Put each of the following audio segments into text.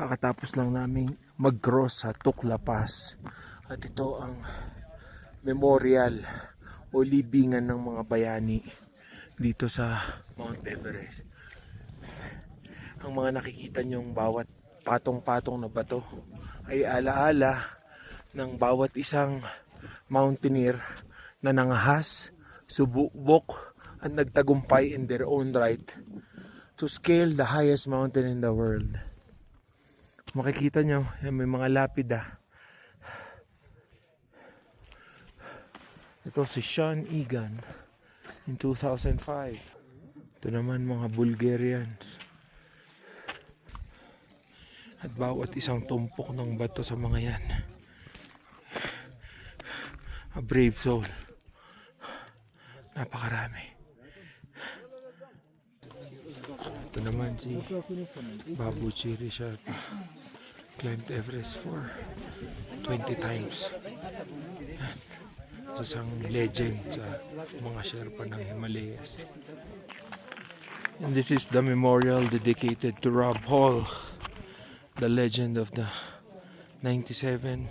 Kakatapos lang naming mag-cross sa Tukla Pass. At ito ang memorial o libingan ng mga bayani dito sa Mount Everest. Ang mga nakikita nyong bawat patong-patong na bato ay alaala ng bawat isang mountaineer na nangahas, subok at nagtagumpay in their own right to scale the highest mountain in the world. Makikita nyo, may mga lapida. Ito si Sean Egan in 2005. Ito naman mga Bulgarians. At bawat isang tumpok ng bato sa mga yan, a brave soul. Napakarami. Ito naman si Babuchi Richard. Climbed Everest for 20 times. Yan. Isang legend sa mga Sherpa ng Himalayas. And this is the memorial dedicated to Rob Hall, the legend of the 97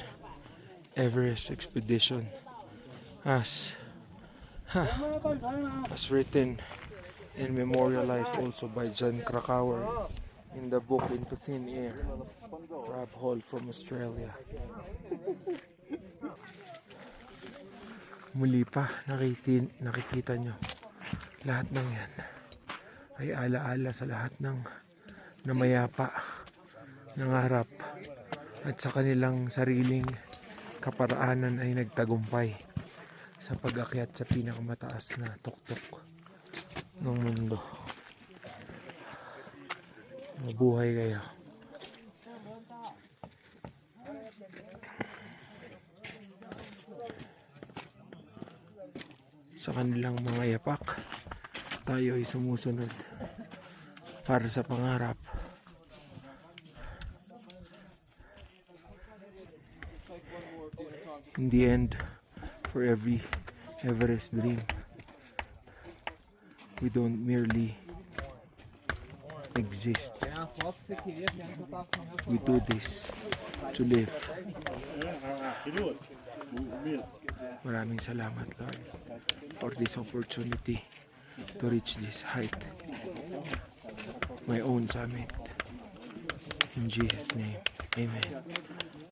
Everest expedition, as written and memorialized also by John Krakauer in the book Into Thin Air. Rob Hall from Australia. Muli pa nakikita nyo, lahat ng yan ay alaala sa lahat ng namayapa, nangarap at sa kanilang sariling kaparaanan ay nagtagumpay sa pag-akyat sa pinakamataas na tuktok ng mundo. Mabuhay kayo. Sa kanilang mga yapak, tayo ay sumusunod para sa pangarap. In the end, for every Everest dream, we don't merely exist. We do this to live. Maraming salamat, Lord, for this opportunity to reach this height, my own summit. In Jesus' name, amen.